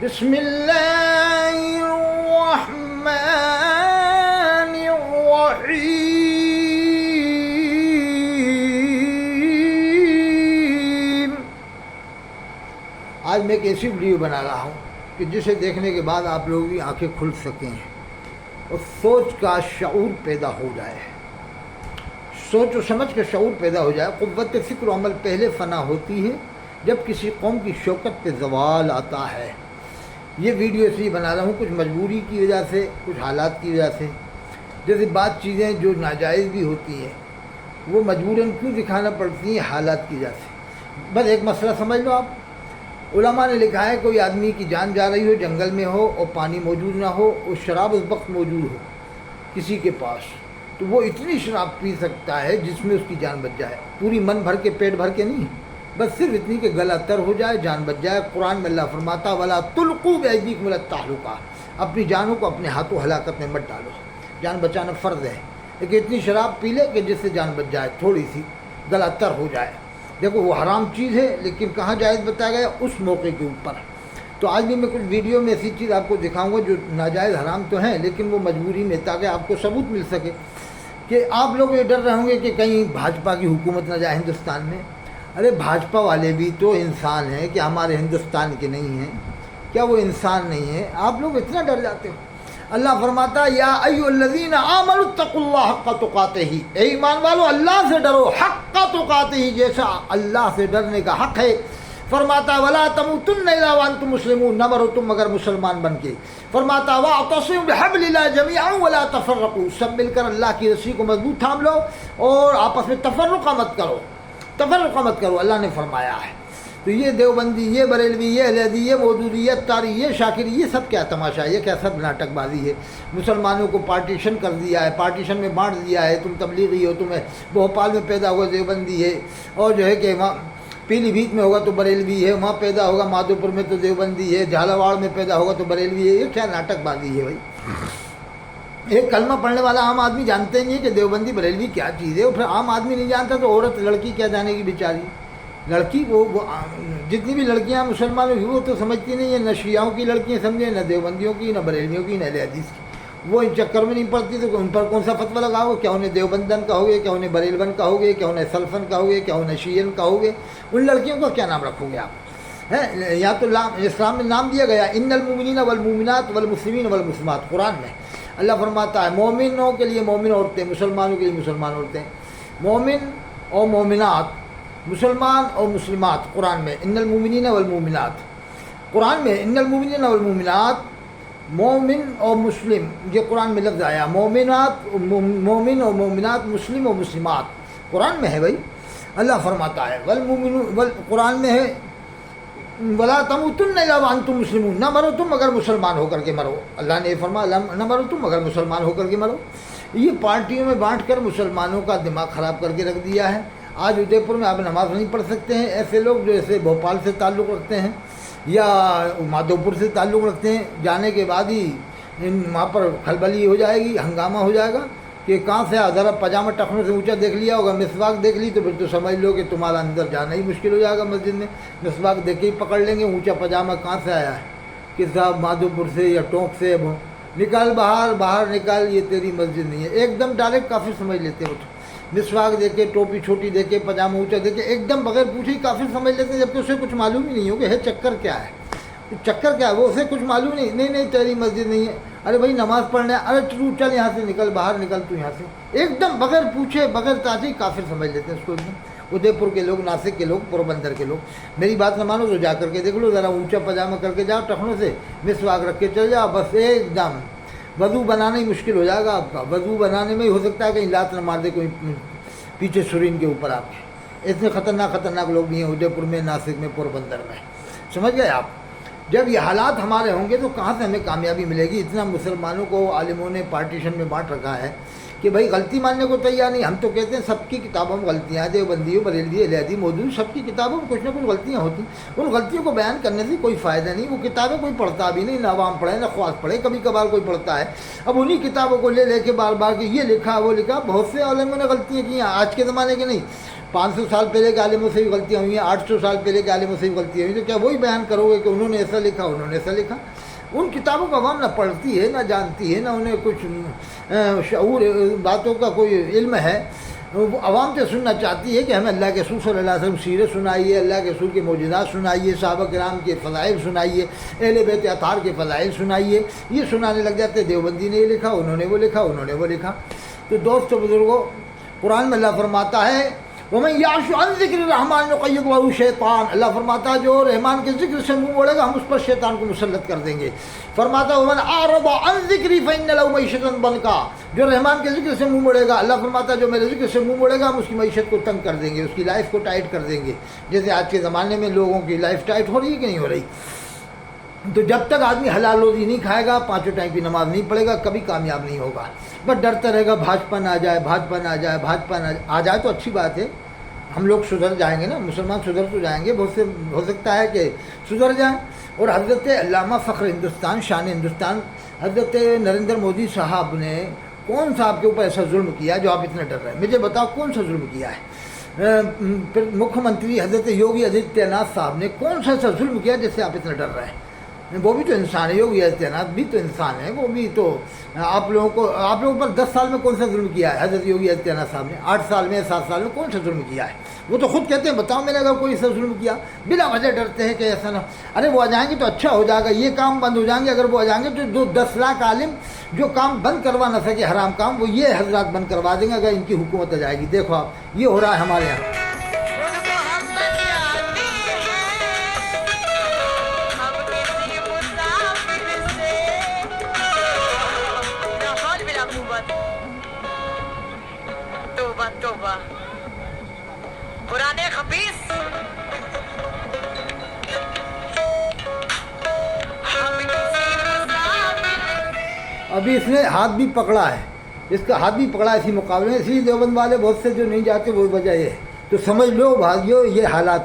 بسم اللہ الرحمن الرحیم۔ آج میں ایک ایسی ویڈیو بنا رہا ہوں کہ جسے دیکھنے کے بعد آپ لوگوں کی آنکھیں کھل سکیں اور سوچ کا شعور پیدا ہو جائے، سوچ و سمجھ کا شعور پیدا ہو جائے۔ قوت فکر و عمل پہلے فنا ہوتی ہے جب کسی قوم کی شوکت پہ زوال آتا ہے۔ یہ ویڈیو اس لیے بنا رہا ہوں، کچھ مجبوری کی وجہ سے، کچھ حالات کی وجہ سے، جیسے بعض چیزیں جو ناجائز بھی ہوتی ہیں وہ مجبوراً کیوں دکھانا پڑتی ہیں، حالات کی وجہ سے۔ بس ایک مسئلہ سمجھ لو آپ، علماء نے لکھا ہے کوئی آدمی کی جان جا رہی ہو، جنگل میں ہو اور پانی موجود نہ ہو اور شراب اس وقت موجود ہو کسی کے پاس، تو وہ اتنی شراب پی سکتا ہے جس میں اس کی جان بچ جائے، پوری من بھر کے پیٹ بھر کے نہیں، بس صرف اتنی کہ گلا تر ہو جائے، جان بچ جائے۔ قرآن میں اللہ فرماتا وَلَا تُلْقُوا بِأَيْدِيكُمْ إِلَى التَّهْلُكَةِ، اپنی جانوں کو اپنے ہاتھوں ہلاکت میں مت ڈالو، جان بچانا فرض ہے، لیکن اتنی شراب پی لے کہ جس سے جان بچ جائے، تھوڑی سی گلا تر ہو جائے۔ دیکھو وہ حرام چیز ہے لیکن کہاں جائز بتایا گیا، اس موقع کے اوپر۔ تو آج بھی میں کچھ ویڈیو میں ایسی چیز آپ کو دکھاؤں گا جو ناجائز حرام تو ہیں لیکن وہ مجبوری میں، تاکہ آپ کو ثبوت مل سکے کہ آپ لوگ یہ ڈر رہے ہوں گے کہ کہیں بھاجپا کی حکومت نہ جائے ہندوستان میں۔ ارے بھاجپا والے بھی تو انسان ہیں، کہ ہمارے ہندوستان کے نہیں ہیں؟ کیا وہ انسان نہیں ہیں؟ آپ لوگ اتنا ڈر جاتے ہو۔ اللہ فرماتا یا ایھا الذین آمنوا اتقوا اللہ حق تقاتہ، اے ایمان والو اللہ سے ڈرو حق تقاتہ، جیسا اللہ سے ڈرنے کا حق ہے۔ فرماتا ولا تموتن الا وانتم مسلمون، نہ مرو تم مگر مسلمان بن کے۔ فرماتا واعتصموا بحبل اللہ جميعا ولا تفرقوا، سب مل کر اللہ کی رسی کو مضبوط تھام لو اور آپس میں تفرقہ مت کرو، تفرقہ مت کرو، اللہ نے فرمایا ہے۔ تو یہ دیوبندی، یہ بریلوی، یہ اہل حدیث، یہ مودودی، یہ تاری، یہ شاکری، یہ سب کیا تماشا ہے؟ یہ کیا سب ناٹک بازی ہے؟ مسلمانوں کو پارٹیشن کر دیا ہے، پارٹیشن میں بانٹ دیا ہے، تم تبلیغی ہو، تمہیں بھوپال میں پیدا ہوا دیوبندی ہے، اور جو ہے کہ وہاں پیلی بھیت میں ہوگا تو بریلوی ہے، وہاں پیدا ہوگا مادھوپور میں تو دیوبندی ہے، جھالاواڑ میں پیدا ہوگا تو بریلوی ہے۔ یہ کیا ناٹک بازی ہے بھائی؟ ایک کلمہ پڑھنے والا عام آدمی جانتے نہیں کہ دیوبندی بریلوی کیا چیز ہے، اور پھر عام آدمی نہیں جانتا تو عورت لڑکی کیا جانے کی بیچاری؟ لڑکی وہ جتنی بھی لڑکیاں مسلمانوں کی وہ تو سمجھتی نہیں ہیں، نہ شیعوں کی لڑکیاں سمجھیں، نہ دیوبندیوں کی، نہ بریلویوں کی، نہ اہل حدیث کی، وہ ان چکر میں نہیں پڑتی، تو ان پر کون سا فتویٰ لگاؤ؟ کیا انہیں دیوبندن کہو گے، کیا انہیں بریلون کہو گے، کیا انہیں سلفن کہو گے، کیا انہیں شیعن کہو گے؟ ان لڑکیوں کا کیا نام رکھو گے آپ؟ یا تو اسلام میں نام دیا گیا ان المؤمنین والمؤمنات والمسلمین والمسلمات، قرآن میں اللہ فرماتا ہے مومنوں کے لیے مومن عورتیں، مسلمانوں کے لیے مسلمان عورتیں، مومن اور مومنات، مسلمان اور مسلمات، قرآن میں ان المؤمنین والمؤمنات، قرآن میں ان المؤمنین والمؤمنات، مومن اور مسلم، یہ قرآن میں لفظ آیا، مومنات، مومن اور مومنات، مسلم اور مسلمات، قرآن میں ہے بھائی۔ اللہ فرماتا ہے قرآن میں ہے ولا تموتن الا وانتم مسلمون، نہ مرو تم مگر مسلمان ہو کر کے مرو، اللہ نے فرمایا نہ مرو تم مگر مسلمان ہو کر کے مرو۔ یہ پارٹیوں میں بانٹ کر مسلمانوں کا دماغ خراب کر کے رکھ دیا ہے۔ آج ادے پور میں آپ نماز نہیں پڑھ سکتے ہیں، ایسے لوگ جو ایسے بھوپال سے تعلق رکھتے ہیں یا مادھوپور سے تعلق رکھتے ہیں، جانے کے بعد ہی وہاں پر کھلبلی ہو جائے گی، ہنگامہ ہو جائے گا کہ کہاں سے ذرا پاجامہ ٹخنوں سے اونچا دیکھ لیا ہوگا، مسواک دیکھ لی تو پھر تو سمجھ لو کہ تمہارا اندر جانا ہی مشکل ہو جائے گا مسجد میں، مسواک دیکھ کے ہی پکڑ لیں گے اونچا پاجامہ کہاں سے آیا ہے، کہ صاحب مادھوپور سے یا ٹونک سے، نکال باہر، باہر نکال، یہ تیری مسجد نہیں ہے، ایک دم ڈائریکٹ کافر سمجھ لیتے ہیں۔ مسواک دے کے، ٹوپی چھوٹی دے کے، پاجامہ اونچا دے کے، ایک دم بغیر پوچھے ہی کافر سمجھ لیتے ہیں، جبکہ اسے کچھ معلوم ہی نہیں ہو کہ ہے چکر کیا ہے، چکر کیا ہے، وہ اسے کچھ معلوم نہیں تیری مسجد نہیں ہے۔ ارے بھائی نماز پڑھنے، ارے چل یہاں سے نکل، باہر نکل تو یہاں سے، ایک دم بغیر پوچھے بغیر تاجے کافر سمجھ لیتے ہیں اس کو ایک دم۔ ادے پور کے لوگ، ناسک کے لوگ، پوربندر کے لوگ، میری بات نہ مانو تو جا کر کے دیکھ لو، ذرا اونچا پاجامہ کر کے جاؤ ٹخنوں سے، مسواک رکھ کے چل جاؤ، بس ایک دم وضو بنانا ہی مشکل ہو جائے گا آپ کا، وضو بنانے میں ہی ہو سکتا ہے کہیں لات نہ مار دے کوئی پیچھے سرین کے اوپر آپ کے، اتنے خطرناک لوگ بھی ہیں ادے پور میں، ناسک میں، پوربندر میں، سمجھ گئے آپ؟ جب یہ حالات ہمارے ہوں گے تو کہاں سے ہمیں کامیابی ملے گی؟ اتنا مسلمانوں کو عالموں نے پارٹیشن میں بانٹ رکھا ہے کہ بھائی غلطی ماننے کو تیار نہیں۔ ہم تو کہتے ہیں سب کی کتابوں میں غلطیاں ہیں، دیوبندی، بریلوی، اہل حدیث، مودودی، سب کی کتابوں میں کچھ نہ کچھ غلطیاں ہوتی ہیں، ان غلطیوں کو بیان کرنے سے کوئی فائدہ نہیں، وہ کتابیں کوئی پڑھتا بھی نہیں، نہ عوام پڑھے نہ خواص پڑھے، کبھی کبھار کوئی پڑھتا ہے۔ اب انہی کتابوں کو لے کے بار بار کہ یہ لکھا وہ لکھا، بہت سے علماء نے غلطیاں کی ہیں، آج کے زمانے کے نہیں، 500 سال پہلے کے عالموں سے بھی غلطیاں ہوئی ہیں, 800 سال پہلے کے عالموں سے بھی غلطیاں ہوئی, تو کیا وہی بیان کرو گے کہ انہوں نے ایسا لکھا, انہوں نے ایسا لکھا؟ ان کتابوں کا عوام نہ پڑھتی ہے, نہ جانتی ہے, نہ انہیں کچھ شعور باتوں کا کوئی علم ہے. وہ عوام سے سننا چاہتی ہے کہ ہمیں اللہ کے رسول صلی اللہ علیہ وسلم سیرت سنائیے, اللہ کے رسول کے معجزات سنائیے, صحابہ کرام کے فضائل سنائیے, اہل بیت اطہار کے فضائل سنائیے. یہ سنانے لگ جاتے ہیں دیوبندی نے یہ لکھا, انہوں نے وہ لکھا, انہوں نے وہ لکھا. تو دوستو بزرگوں, قرآن میں اللہ فرماتا ہے وَمَن يَعْشُ عَنْ ذِكْرِ الرَّحْمَنِ نُقَيِّضْ لَهُ شَيْطَانٌ, اللہ فرماتا ہے جو رحمان کے ذکر سے منہ موڑے گا ہم اس پر شیطان کو مسلط کر دیں گے. فرماتا ہے وَمَنْ أَعْرَضَ عَنْ ذِكْرِي فَإِنَّ لَهُ مَعِيشَةً ضَنْكًا, جو رحمان کے ذکر سے منہ موڑے گا, اللہ فرماتا ہے جو میرے ذکر سے منہ موڑے گا ہم اس کی معیشت کو تنگ کر دیں گے, اس کی لائف کو ٹائٹ کر دیں گے. جیسے آج کے زمانے میں لوگوں کی لائف ٹائٹ ہو رہی ہے کہ نہیں ہو رہی. تو جب تک آدمی حلال روزی نہیں کھائے گا, 5 ٹائم کی نماز نہیں پڑھے گا, کبھی کامیاب نہیں ہوگا. بس ڈرتا رہے گا بھاجپا نہ آ جائے, بھاجپا نہ آ جائے, بھاجپا نہ آ جائے تو اچھی بات ہے, ہم لوگ سدھر جائیں گے نا, مسلمان سدھر تو جائیں گے, بہت سے ہو سکتا ہے کہ سدھر جائیں. اور حضرت علامہ فخر ہندوستان, شان ہندوستان, حضرت نریندر مودی صاحب نے کون سا آپ کے اوپر ایسا ظلم کیا جو آپ اتنا ڈر رہے ہیں؟ مجھے بتاؤ کون سا ظلم کیا ہے؟ پھر مکھیہ منتری حضرت یوگی آدتیہ ناتھ صاحب نے کون سا ایسا ظلم کیا جس سے آپ اتنا ڈر رہے ہیں؟ وہ بھی تو انسان ہے, یوگی آدتیہ ناتھ بھی تو انسان ہے, وہ بھی تو آپ لوگوں پر 10 سال میں کون سا ظلم کیا ہے حضرت یوگی آدتیہ ناتھ صاحب نے؟ 8 سال میں, 7 سال میں کون سا ظلم کیا ہے؟ وہ تو خود کہتے ہیں بتاؤ میں نے اگر کوئی ایسا ظلم کیا, بلا وجہ ڈرتے ہیں کہ ایسا نہ. ارے وہ آ جائیں گے تو اچھا ہو جائے گا, یہ کام بند ہو جائیں گے. اگر وہ آ جائیں گے تو 10 لاکھ عالم جو کام بند کروا نہ سکے, حرام کام, وہ یہ حضرات بند کروا دیں گے اگر ان کی حکومت آ جائے گی. دیکھو آپ یہ ہو رہا ہے ہمارے یہاں. قرآن خبیث ابھی اس نے ہاتھ بھی پکڑا ہے, اس کا ہاتھ بھی پکڑا ہے اسی مقابلے میں. اسی دیوبند والے بہت سے جو نہیں جاتے وہ وجہ یہ ہے. تو سمجھ لو بھائیو یہ حالات